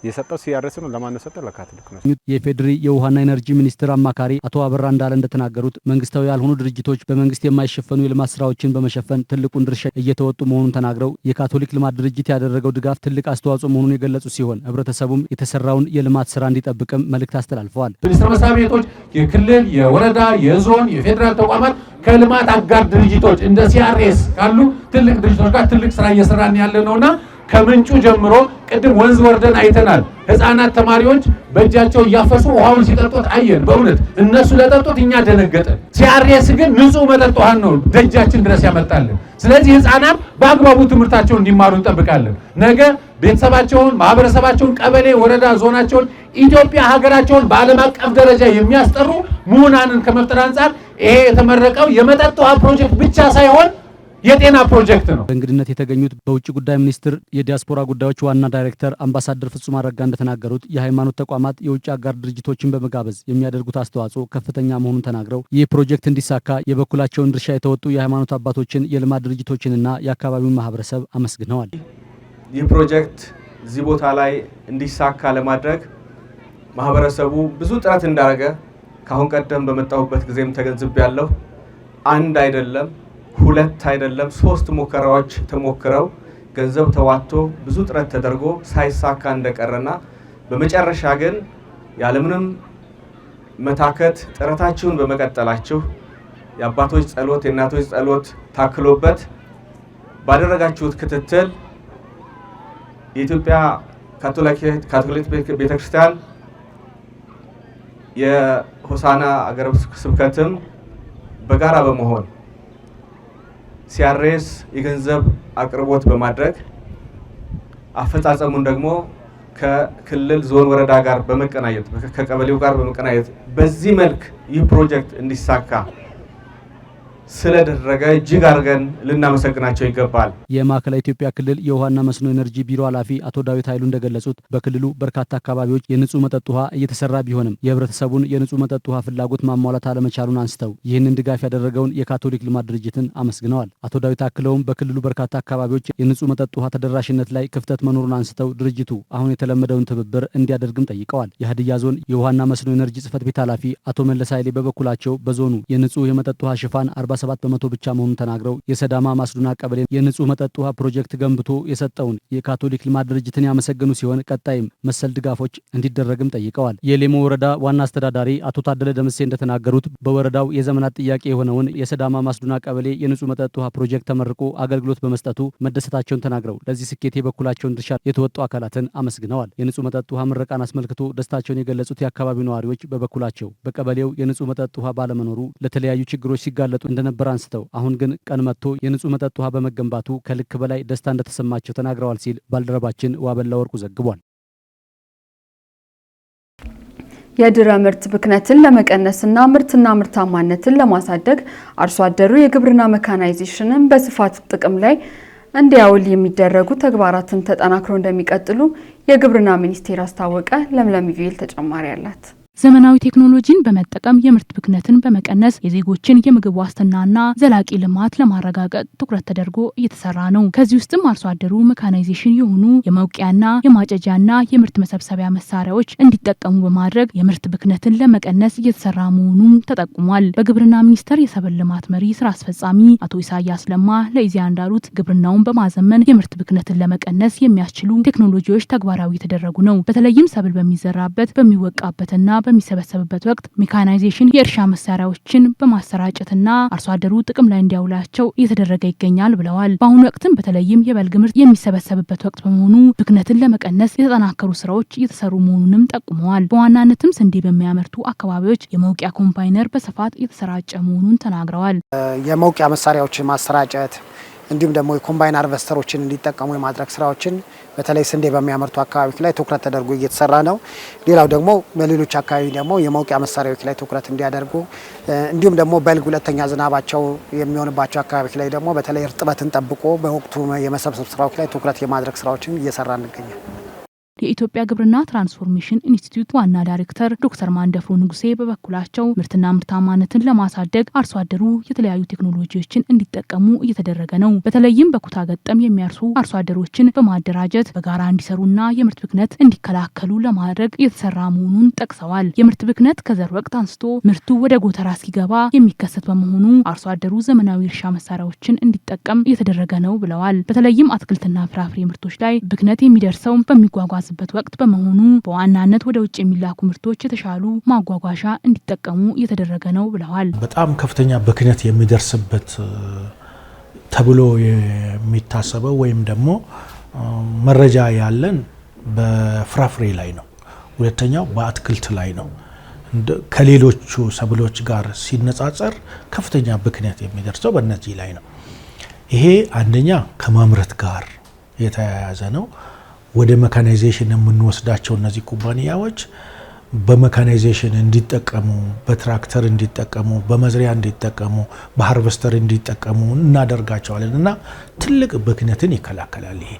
የሰጠው ሲአርኤስ ነው። ለማን ነው ሰጠው? ለካቶሊክ ነው። የፌዴሪ የውሃና ኢነርጂ ሚኒስትር አማካሪ አቶ አበራ እንዳለ እንደተናገሩት መንግስታዊ ያልሆኑ ድርጅቶች በመንግስት የማይሸፈኑ የልማት ስራዎችን በመሸፈን ትልቁን ድርሻ እየተወጡ መሆኑን ተናግረው የካቶሊክ ልማት ድርጅት ያደረገው ድጋፍ ትልቅ አስተዋጽኦ መሆኑን የገለጹ ሲሆን ህብረተሰቡም የተሰራውን የልማት ስራ እንዲጠብቅም መልእክት አስተላልፈዋል። ሚኒስቴር መስሪያ ቤቶች፣ የክልል፣ የወረዳ፣ የዞን፣ የፌዴራል ተቋማት ከልማት አጋር ድርጅቶች እንደ ሲአርኤስ ካሉ ትልቅ ድርጅቶች ጋር ትልቅ ስራ እየሰራን ያለ ነውና ከምንጩ ጀምሮ ቅድም ወንዝ ወርደን አይተናል። ህፃናት ተማሪዎች በእጃቸው እያፈሱ ውሃውን ሲጠጡት አየን። በእውነት እነሱ ለጠጡት እኛ ደነገጠን። ሲአርኤስ ግን ንጹህ መጠጥ ውሃን ነው ደጃችን ድረስ ያመጣልን። ስለዚህ ህፃናት በአግባቡ ትምህርታቸውን እንዲማሩ እንጠብቃለን። ነገ ቤተሰባቸውን፣ ማህበረሰባቸውን፣ ቀበሌ፣ ወረዳ፣ ዞናቸውን፣ ኢትዮጵያ ሀገራቸውን በዓለም አቀፍ ደረጃ የሚያስጠሩ ምሁራንን ከመፍጠር አንጻር ይሄ የተመረቀው የመጠጥ ውሃ ፕሮጀክት ብቻ ሳይሆን የጤና ፕሮጀክት ነው። በእንግድነት የተገኙት በውጭ ጉዳይ ሚኒስቴር የዲያስፖራ ጉዳዮች ዋና ዳይሬክተር አምባሳደር ፍጹም አረጋ እንደተናገሩት የሃይማኖት ተቋማት የውጭ አጋር ድርጅቶችን በመጋበዝ የሚያደርጉት አስተዋጽኦ ከፍተኛ መሆኑን ተናግረው ይህ ፕሮጀክት እንዲሳካ የበኩላቸውን ድርሻ የተወጡ የሃይማኖት አባቶችን፣ የልማት ድርጅቶችንና የአካባቢውን ማህበረሰብ አመስግነዋል። ይህ ፕሮጀክት እዚህ ቦታ ላይ እንዲሳካ ለማድረግ ማህበረሰቡ ብዙ ጥረት እንዳደረገ ካሁን ቀደም በመጣሁበት ጊዜም ተገንዝቤያለሁ። አንድ አይደለም፣ ሁለት አይደለም፣ 3 ሙከራዎች ተሞክረው ገንዘብ ተዋጥቶ ብዙ ጥረት ተደርጎ ሳይሳካ እንደቀረና በመጨረሻ ግን ያለምንም መታከት ጥረታችሁን በመቀጠላችሁ የአባቶች ጸሎት፣ የእናቶች ጸሎት ታክሎበት ባደረጋችሁት ክትትል የኢትዮጵያ ካቶሊክ ቤተክርስቲያን የሆሳና ሀገረ ስብከትም በጋራ በመሆን ሲአርኤስ የገንዘብ አቅርቦት በማድረግ አፈጻጸሙን ደግሞ ከክልል ዞን፣ ወረዳ ጋር በመቀናየት ከቀበሌው ጋር በመቀናየት በዚህ መልክ ይህ ፕሮጀክት እንዲሳካ ስለደረገ እጅግ አድርገን ልናመሰግናቸው ይገባል። የማዕከላዊ ኢትዮጵያ ክልል የውሃና መስኖ ኢነርጂ ቢሮ ኃላፊ አቶ ዳዊት ኃይሉ እንደገለጹት በክልሉ በርካታ አካባቢዎች የንጹህ መጠጥ ውሃ እየተሰራ ቢሆንም የህብረተሰቡን የንጹህ መጠጥ ውሃ ፍላጎት ማሟላት አለመቻሉን አንስተው ይህንን ድጋፍ ያደረገውን የካቶሊክ ልማት ድርጅትን አመስግነዋል። አቶ ዳዊት አክለውም በክልሉ በርካታ አካባቢዎች የንጹህ መጠጥ ውሃ ተደራሽነት ላይ ክፍተት መኖሩን አንስተው ድርጅቱ አሁን የተለመደውን ትብብር እንዲያደርግም ጠይቀዋል። የሀዲያ ዞን የውሃና መስኖ ኢነርጂ ጽሕፈት ቤት ኃላፊ አቶ መለስ ኃይሌ በበኩላቸው በዞኑ የንጹህ የመጠጥ ውሃ ሽፋን 47 በመቶ ብቻ መሆኑን ተናግረው የሰዳማ ማስዱና ቀበሌ የንጹህ መጠጥ ውሃ ፕሮጀክት ገንብቶ የሰጠውን የካቶሊክ ልማት ድርጅትን ያመሰገኑ ሲሆን ቀጣይም መሰል ድጋፎች እንዲደረግም ጠይቀዋል። የሌሞ ወረዳ ዋና አስተዳዳሪ አቶ ታደለ ደምሴ እንደተናገሩት በወረዳው የዘመናት ጥያቄ የሆነውን የሰዳማ ማስዱና ቀበሌ የንጹህ መጠጥ ውሃ ፕሮጀክት ተመርቆ አገልግሎት በመስጠቱ መደሰታቸውን ተናግረው ለዚህ ስኬት የበኩላቸውን ድርሻ የተወጡ አካላትን አመስግነዋል። የንጹህ መጠጥ ውሃ ምረቃን አስመልክቶ ደስታቸውን የገለጹት የአካባቢው ነዋሪዎች በበኩላቸው በቀበሌው የንጹህ መጠጥ ውሃ ባለመኖሩ ለተለያዩ ችግሮች ሲጋለጡ እንደነበር አንስተው አሁን ግን ቀን መጥቶ የንጹህ መጠጥ ውሃ በመገንባቱ ከልክ በላይ ደስታ እንደተሰማቸው ተናግረዋል ሲል ባልደረባችን ዋበላ ወርቁ ዘግቧል። የድህረ ምርት ብክነትን ለመቀነስና ምርትና ምርታማነትን ለማሳደግ አርሶ አደሩ የግብርና ሜካናይዜሽንን በስፋት ጥቅም ላይ እንዲያውል የሚደረጉ ተግባራትን ተጠናክሮ እንደሚቀጥሉ የግብርና ሚኒስቴር አስታወቀ። ለምለም ቪል ተጨማሪ አላት። ዘመናዊ ቴክኖሎጂን በመጠቀም የምርት ብክነትን በመቀነስ የዜጎችን የምግብ ዋስትናና ዘላቂ ልማት ለማረጋገጥ ትኩረት ተደርጎ እየተሰራ ነው። ከዚህ ውስጥም አርሶ አደሩ ሜካናይዜሽን የሆኑ የመውቂያና የማጨጃና የምርት መሰብሰቢያ መሳሪያዎች እንዲጠቀሙ በማድረግ የምርት ብክነትን ለመቀነስ እየተሰራ መሆኑን ተጠቁሟል። በግብርና ሚኒስቴር የሰብል ልማት መሪ ስራ አስፈጻሚ አቶ ኢሳያስ ለማ ለኢዜአ እንዳሉት ግብርናውን በማዘመን የምርት ብክነትን ለመቀነስ የሚያስችሉ ቴክኖሎጂዎች ተግባራዊ የተደረጉ ነው። በተለይም ሰብል በሚዘራበት በሚወቃበትና በሚሰበሰብበት ወቅት ሜካናይዜሽን የእርሻ መሳሪያዎችን በማሰራጨትና አርሶ አደሩ ጥቅም ላይ እንዲያውላቸው እየተደረገ ይገኛል ብለዋል። በአሁኑ ወቅትም በተለይም የበልግ ምርት የሚሰበሰብበት ወቅት በመሆኑ ብክነትን ለመቀነስ የተጠናከሩ ስራዎች እየተሰሩ መሆኑንም ጠቁመዋል። በዋናነትም ስንዴ በሚያመርቱ አካባቢዎች የመውቂያ ኮምባይነር በስፋት የተሰራጨ መሆኑን ተናግረዋል። የመውቂያ መሳሪያዎችን ማሰራጨት እንዲሁም ደግሞ የኮምባይን ሃርቨስተሮችን እንዲጠቀሙ የማድረግ ስራዎችን በተለይ ስንዴ በሚያመርቱ አካባቢዎች ላይ ትኩረት ተደርጎ እየተሰራ ነው። ሌላው ደግሞ በሌሎች አካባቢ ደግሞ የመውቂያ መሳሪያዎች ላይ ትኩረት እንዲያደርጉ እንዲሁም ደግሞ በልግ ሁለተኛ ዝናባቸው የሚሆንባቸው አካባቢዎች ላይ ደግሞ በተለይ እርጥበትን ጠብቆ በወቅቱ የመሰብሰብ ስራዎች ላይ ትኩረት የማድረግ ስራዎችን እየሰራ እንገኛለን። የኢትዮጵያ ግብርና ትራንስፎርሜሽን ኢንስቲትዩት ዋና ዳይሬክተር ዶክተር ማንደፍሮ ንጉሴ በበኩላቸው ምርትና ምርታማነትን ለማሳደግ አርሶ አደሩ የተለያዩ ቴክኖሎጂዎችን እንዲጠቀሙ እየተደረገ ነው። በተለይም በኩታ ገጠም የሚያርሱ አርሶ አደሮችን በማደራጀት በጋራ እንዲሰሩና የምርት ብክነት እንዲከላከሉ ለማድረግ እየተሰራ መሆኑን ጠቅሰዋል። የምርት ብክነት ከዘር ወቅት አንስቶ ምርቱ ወደ ጎተራ እስኪገባ የሚከሰት በመሆኑ አርሶ አደሩ ዘመናዊ እርሻ መሳሪያዎችን እንዲጠቀም እየተደረገ ነው ብለዋል። በተለይም አትክልትና ፍራፍሬ ምርቶች ላይ ብክነት የሚደርሰው በሚጓጓዝ በት ወቅት በመሆኑ በዋናነት ወደ ውጭ የሚላኩ ምርቶች የተሻሉ ማጓጓዣ እንዲጠቀሙ እየተደረገ ነው ብለዋል። በጣም ከፍተኛ ብክነት የሚደርስበት ተብሎ የሚታሰበው ወይም ደግሞ መረጃ ያለን በፍራፍሬ ላይ ነው። ሁለተኛው በአትክልት ላይ ነው። ከሌሎቹ ሰብሎች ጋር ሲነጻጸር ከፍተኛ ብክነት የሚደርሰው በእነዚህ ላይ ነው። ይሄ አንደኛ ከማምረት ጋር የተያያዘ ነው። ወደ ሜካናይዜሽን የምንወስዳቸው እነዚህ ኩባንያዎች በሜካናይዜሽን እንዲጠቀሙ፣ በትራክተር እንዲጠቀሙ፣ በመዝሪያ እንዲጠቀሙ፣ በሃርቨስተር እንዲጠቀሙ እናደርጋቸዋለን እና ትልቅ ብክነትን ይከላከላል። ይሄ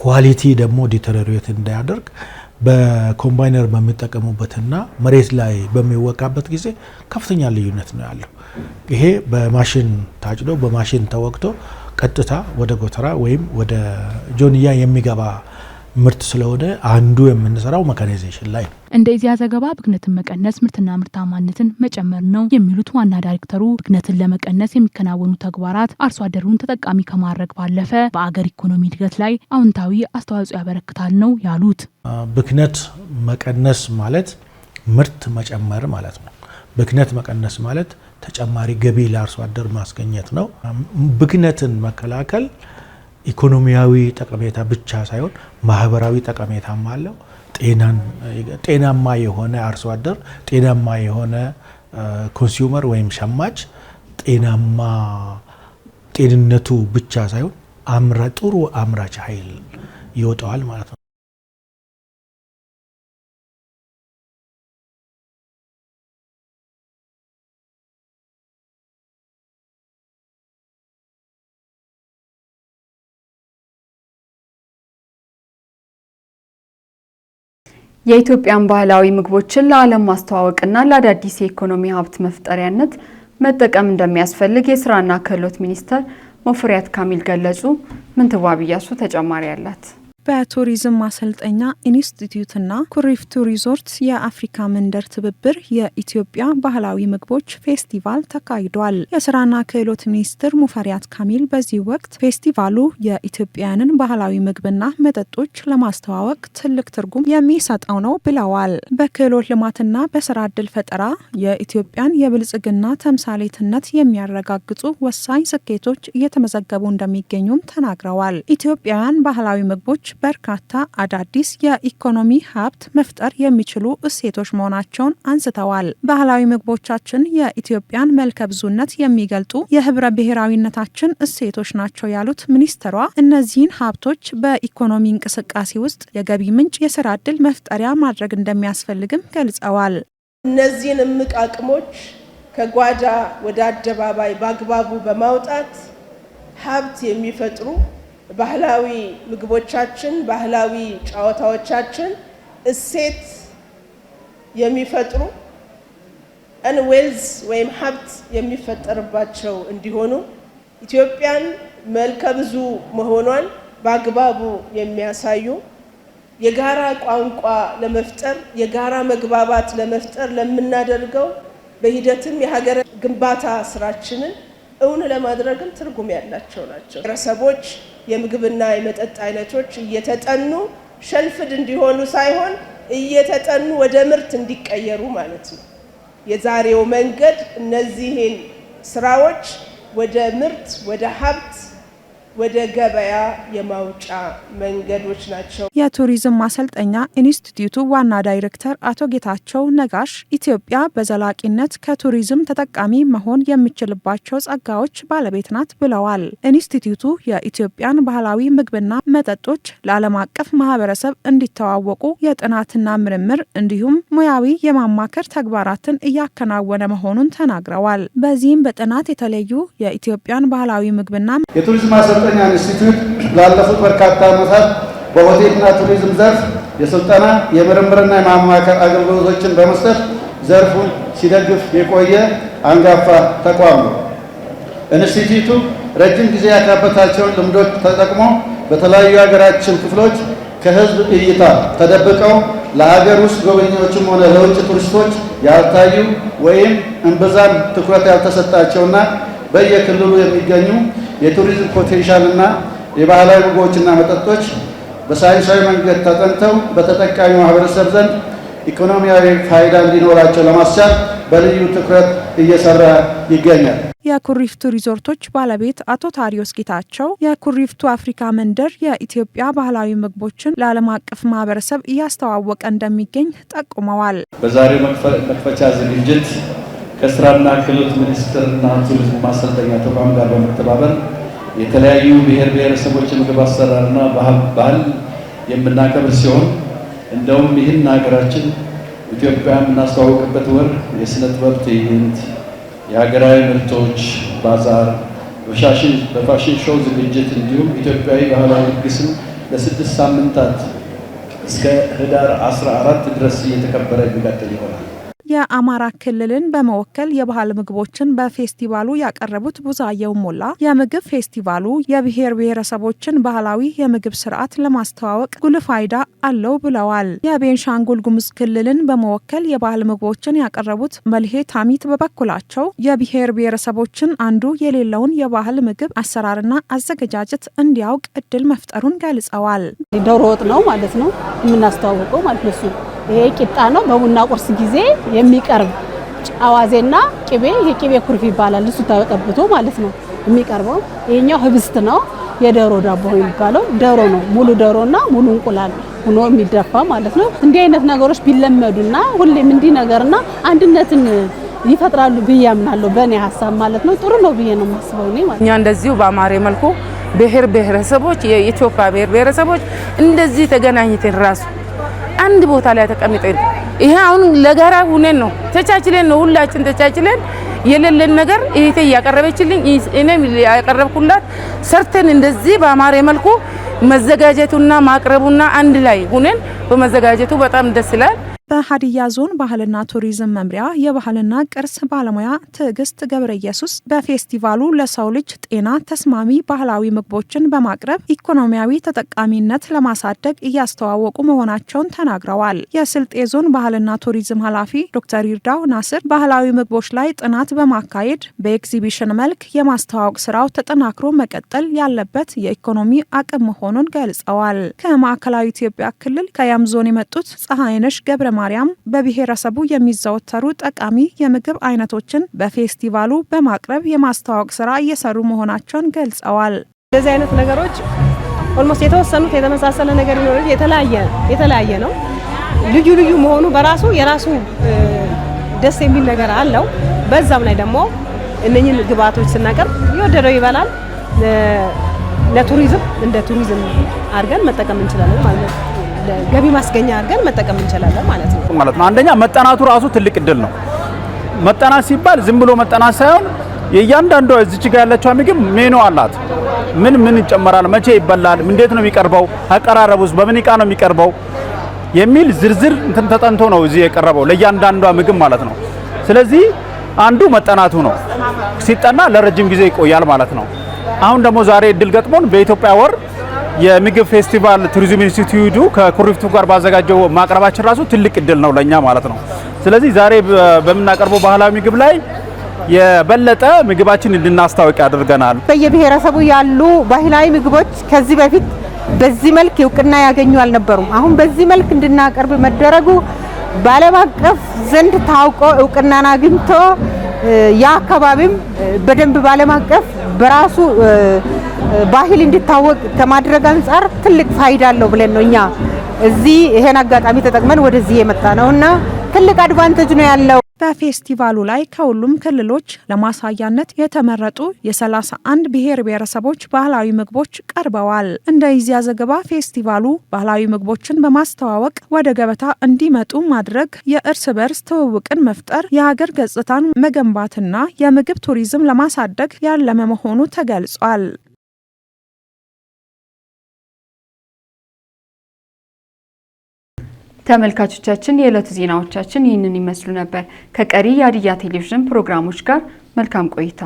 ኳሊቲ ደግሞ ዲተሪዮሬት እንዳያደርግ በኮምባይነር በሚጠቀሙበትና መሬት ላይ በሚወቃበት ጊዜ ከፍተኛ ልዩነት ነው ያለው። ይሄ በማሽን ታጭዶ በማሽን ተወቅቶ ቀጥታ ወደ ጎተራ ወይም ወደ ጆንያ የሚገባ ምርት ስለሆነ አንዱ የምንሰራው ሜካናይዜሽን ላይ ነው። እንደ ኢዜአ ዘገባ ብክነትን መቀነስ ምርትና ምርታማነትን መጨመር ነው የሚሉት ዋና ዳይሬክተሩ ብክነትን ለመቀነስ የሚከናወኑ ተግባራት አርሶ አደሩን ተጠቃሚ ከማድረግ ባለፈ በአገር ኢኮኖሚ እድገት ላይ አዎንታዊ አስተዋጽኦ ያበረክታል ነው ያሉት። ብክነት መቀነስ ማለት ምርት መጨመር ማለት ነው። ብክነት መቀነስ ማለት ተጨማሪ ገቢ ለአርሶ አደር ማስገኘት ነው። ብክነትን መከላከል ኢኮኖሚያዊ ጠቀሜታ ብቻ ሳይሆን ማህበራዊ ጠቀሜታም አለው። ጤናማ የሆነ አርሶ አደር፣ ጤናማ የሆነ ኮንሱመር ወይም ሸማች ጤንነቱ ብቻ ሳይሆን ጥሩ አምራች ኃይል ይወጣዋል ማለት ነው። የኢትዮጵያን ባህላዊ ምግቦችን ለዓለም ማስተዋወቅና ለአዳዲስ የኢኮኖሚ ሀብት መፍጠሪያነት መጠቀም እንደሚያስፈልግ የስራና ክህሎት ሚኒስትር ሙፈሪያት ካሚል ገለጹ። ምንትዋብ ኢያሱ ተጨማሪ ያላት። በቱሪዝም ማሰልጠኛ ኢንስቲትዩትና ኩሪፍቱ ሪዞርት የአፍሪካ መንደር ትብብር የኢትዮጵያ ባህላዊ ምግቦች ፌስቲቫል ተካሂዷል። የስራና ክህሎት ሚኒስትር ሙፈሪያት ካሚል በዚህ ወቅት ፌስቲቫሉ የኢትዮጵያውያንን ባህላዊ ምግብና መጠጦች ለማስተዋወቅ ትልቅ ትርጉም የሚሰጠው ነው ብለዋል። በክህሎት ልማትና በስራ ዕድል ፈጠራ የኢትዮጵያን የብልጽግና ተምሳሌትነት የሚያረጋግጡ ወሳኝ ስኬቶች እየተመዘገቡ እንደሚገኙም ተናግረዋል። ኢትዮጵያውያን ባህላዊ ምግቦች በርካታ አዳዲስ የኢኮኖሚ ሀብት መፍጠር የሚችሉ እሴቶች መሆናቸውን አንስተዋል። ባህላዊ ምግቦቻችን የኢትዮጵያን መልከ ብዙነት የሚገልጡ የህብረ ብሔራዊነታችን እሴቶች ናቸው ያሉት ሚኒስትሯ እነዚህን ሀብቶች በኢኮኖሚ እንቅስቃሴ ውስጥ የገቢ ምንጭ፣ የስራ ዕድል መፍጠሪያ ማድረግ እንደሚያስፈልግም ገልጸዋል። እነዚህን እምቅ አቅሞች ከጓዳ ወደ አደባባይ በአግባቡ በማውጣት ሀብት የሚፈጥሩ ባህላዊ ምግቦቻችን፣ ባህላዊ ጨዋታዎቻችን እሴት የሚፈጥሩ ዌልዝ ወይም ሀብት የሚፈጠርባቸው እንዲሆኑ ኢትዮጵያን መልከ ብዙ መሆኗን በአግባቡ የሚያሳዩ የጋራ ቋንቋ ለመፍጠር የጋራ መግባባት ለመፍጠር ለምናደርገው በሂደትም የሀገር ግንባታ ስራችንን እውን ለማድረግም ትርጉም ያላቸው ናቸው። ብሔረሰቦች የምግብና የመጠጥ አይነቶች እየተጠኑ ሸልፍድ እንዲሆኑ ሳይሆን እየተጠኑ ወደ ምርት እንዲቀየሩ ማለት ነው። የዛሬው መንገድ እነዚህን ስራዎች ወደ ምርት፣ ወደ ሀብት፣ ወደ ገበያ የማውጫ መንገዶች ናቸው። የቱሪዝም ማሰልጠኛ ኢንስቲትዩቱ ዋና ዳይሬክተር አቶ ጌታቸው ነጋሽ ኢትዮጵያ በዘላቂነት ከቱሪዝም ተጠቃሚ መሆን የሚችልባቸው ጸጋዎች ባለቤት ናት ብለዋል። ኢንስቲትዩቱ የኢትዮጵያን ባህላዊ ምግብና መጠጦች ለዓለም አቀፍ ማህበረሰብ እንዲተዋወቁ የጥናትና ምርምር እንዲሁም ሙያዊ የማማከር ተግባራትን እያከናወነ መሆኑን ተናግረዋል። በዚህም በጥናት የተለዩ የኢትዮጵያን ባህላዊ ምግብና የቱሪዝም ማሰልጠኛ ኢንስቲትዩት ላለፉት በርካታ ዓመታት በሆቴልና ቱሪዝም ዘርፍ የስልጠና የምርምርና የማማከር አገልግሎቶችን በመስጠት ዘርፉን ሲደግፍ የቆየ አንጋፋ ተቋም ነው። ኢንስቲትዩቱ ረጅም ጊዜ ያካበታቸውን ልምዶች ተጠቅሞ በተለያዩ የሀገራችን ክፍሎች ከህዝብ እይታ ተደብቀው ለሀገር ውስጥ ጎብኚዎችም ሆነ ለውጭ ቱሪስቶች ያልታዩ ወይም እምብዛም ትኩረት ያልተሰጣቸውና በየክልሉ የሚገኙ የቱሪዝም ፖቴንሻልና የባህላዊ ምግቦችና መጠጦች በሳይንሳዊ መንገድ ተጠንተው በተጠቃሚ ማህበረሰብ ዘንድ ኢኮኖሚያዊ ፋይዳ እንዲኖራቸው ለማስቻል በልዩ ትኩረት እየሰራ ይገኛል። የኩሪፍቱ ሪዞርቶች ባለቤት አቶ ታሪዮስ ጌታቸው የኩሪፍቱ አፍሪካ መንደር የኢትዮጵያ ባህላዊ ምግቦችን ለዓለም አቀፍ ማህበረሰብ እያስተዋወቀ እንደሚገኝ ጠቁመዋል። በዛሬው መክፈቻ ዝግጅት ከስራና ክህሎት ሚኒስቴርና ቱሪዝም ማሰልጠኛ ተቋም ጋር በመተባበር የተለያዩ ብሔር ብሔረሰቦች ምግብ አሰራርና ባህል የምናከብር ሲሆን እንደውም ይህን ሀገራችን ኢትዮጵያ የምናስተዋውቅበት ወር የስነ ጥበብ ትዕይንት፣ የሀገራዊ ምርቶች ባዛር፣ በፋሽን ሾው ዝግጅት እንዲሁም ኢትዮጵያዊ ባህላዊ ድግስም ለ6 ሳምንታት እስከ ህዳር 14 ድረስ እየተከበረ የሚቀጥል ይሆናል። የአማራ ክልልን በመወከል የባህል ምግቦችን በፌስቲቫሉ ያቀረቡት ቡዛየው ሞላ የምግብ ፌስቲቫሉ የብሔር ብሔረሰቦችን ባህላዊ የምግብ ስርዓት ለማስተዋወቅ ጉልህ ፋይዳ አለው ብለዋል። የቤንሻንጉል ጉሙዝ ክልልን በመወከል የባህል ምግቦችን ያቀረቡት መልሄ ታሚት በበኩላቸው የብሔር ብሔረሰቦችን አንዱ የሌለውን የባህል ምግብ አሰራርና አዘገጃጀት እንዲያውቅ እድል መፍጠሩን ገልጸዋል። ዶሮ ወጥ ነው ማለት ነው የምናስተዋውቀው ማለት ነው። ይሄ ቂጣ ነው። በቡና ቁርስ ጊዜ የሚቀርብ አዋዜና ቅቤ፣ የቅቤ ኩርፊ ይባላል። እሱ ተቀብቶ ማለት ነው የሚቀርበው። ይሄኛው ህብስት ነው። የዶሮ ዳቦ የሚባለው ዶሮ ነው። ሙሉ ዶሮና ሙሉ እንቁላል ሆኖ የሚደፋ ማለት ነው። እንዲህ አይነት ነገሮች ቢለመዱና ሁሌም እንዲህ ነገርና አንድነትን ይፈጥራሉ ብዬ አምናለሁ። በእኔ ሀሳብ ማለት ነው። ጥሩ ነው ብዬ ነው የማስበው እኔ ማለት ነው። እኛ እንደዚሁ በአማረ መልኩ ብሔር ብሔረሰቦች የኢትዮጵያ ብሔር ብሔረሰቦች እንደዚህ ተገናኝተን ራሱ አንድ ቦታ ላይ ተቀምጠን ይሄ አሁን ለጋራ ሁነን ነው ተቻችለን ነው ሁላችን ተቻችለን የሌለን ነገር እህቴ ያቀረበችልኝ እኔም ያቀረብኩላት ሰርተን እንደዚህ በአማረ መልኩ መዘጋጀቱና ማቅረቡና አንድ ላይ ሆነን በመዘጋጀቱ በጣም ደስ ይላል። በሀዲያ ዞን ባህልና ቱሪዝም መምሪያ የባህልና ቅርስ ባለሙያ ትዕግስት ገብረ ኢየሱስ በፌስቲቫሉ ለሰው ልጅ ጤና ተስማሚ ባህላዊ ምግቦችን በማቅረብ ኢኮኖሚያዊ ተጠቃሚነት ለማሳደግ እያስተዋወቁ መሆናቸውን ተናግረዋል። የስልጤ ዞን ባህልና ቱሪዝም ኃላፊ ዶክተር ይርዳው ናስር ባህላዊ ምግቦች ላይ ጥናት በማካሄድ በኤግዚቢሽን መልክ የማስተዋወቅ ስራው ተጠናክሮ መቀጠል ያለበት የኢኮኖሚ አቅም መሆኑን ገልጸዋል። ከማዕከላዊ ኢትዮጵያ ክልል ከያም ዞን የመጡት ፀሐይነሽ ገብረ ማርያም በብሔረሰቡ የሚዘወተሩ ጠቃሚ የምግብ አይነቶችን በፌስቲቫሉ በማቅረብ የማስተዋወቅ ስራ እየሰሩ መሆናቸውን ገልጸዋል። እንደዚህ አይነት ነገሮች ኦልሞስት የተወሰኑት የተመሳሰለ ነገር ይኖር የተለያየ ነው። ልዩ ልዩ መሆኑ በራሱ የራሱ ደስ የሚል ነገር አለው። በዛም ላይ ደግሞ እነኚህን ግብአቶች ስናቀርብ የወደደው ይበላል። ለቱሪዝም እንደ ቱሪዝም አድርገን መጠቀም እንችላለን ማለት ነው። ገቢ ማስገኛ አድርገን መጠቀም እንችላለን ማለት ነው። አንደኛ መጠናቱ ራሱ ትልቅ እድል ነው። መጠናት ሲባል ዝም ብሎ መጠናት ሳይሆን የእያንዳንዱ እዚች ጋር ያለችው ምግብ ሜኑ አላት። ምን ይጨመራል፣ መቼ ይበላል፣ እንዴት ነው የሚቀርበው፣ አቀራረቡስ በምን ዕቃ ነው የሚቀርበው የሚል ዝርዝር እንትን ተጠንቶ ነው እዚህ የቀረበው ለእያንዳንዷ ምግብ ማለት ነው። ስለዚህ አንዱ መጠናቱ ነው። ሲጠና ለረጅም ጊዜ ይቆያል ማለት ነው። አሁን ደግሞ ዛሬ እድል ገጥሞን በኢትዮጵያ ወር የምግብ ፌስቲቫል ቱሪዝም ኢንስቲትዩቱ ከኩሪፍቱ ጋር ባዘጋጀው ማቅረባችን ራሱ ትልቅ እድል ነው ለኛ ማለት ነው። ስለዚህ ዛሬ በመናቀርበው ባህላዊ ምግብ ላይ የበለጠ ምግባችን እንድናስታውቅ ያደርገናል። በየብሔረሰቡ ያሉ ባህላዊ ምግቦች ከዚህ በፊት በዚህ መልክ እውቅና ያገኙ አልነበሩም። አሁን በዚህ መልክ እንድናቀርብ መደረጉ በዓለም አቀፍ ዘንድ ታውቆ እውቅናን አግኝቶ ያ አካባቢም በደንብ በዓለም አቀፍ በራሱ ባህል እንዲታወቅ ከማድረግ አንፃር ትልቅ ፋይዳ አለው ብለን ነው እኛ እዚህ ይሄን አጋጣሚ ተጠቅመን ወደዚህ የመጣ ነውና ትልቅ አድቫንቴጅ ነው ያለው። በፌስቲቫሉ ላይ ከሁሉም ክልሎች ለማሳያነት የተመረጡ የ31 ብሔር ብሔረሰቦች ባህላዊ ምግቦች ቀርበዋል። እንደ ኢዜአ ዘገባ ፌስቲቫሉ ባህላዊ ምግቦችን በማስተዋወቅ ወደ ገበታ እንዲመጡ ማድረግ፣ የእርስ በርስ ትውውቅን መፍጠር፣ የሀገር ገጽታን መገንባትና የምግብ ቱሪዝም ለማሳደግ ያለመ መሆኑ ተገልጿል። ተመልካቾቻችን የዕለቱ ዜናዎቻችን ይህንን ይመስሉ ነበር። ከቀሪ የሀዲያ ቴሌቪዥን ፕሮግራሞች ጋር መልካም ቆይታ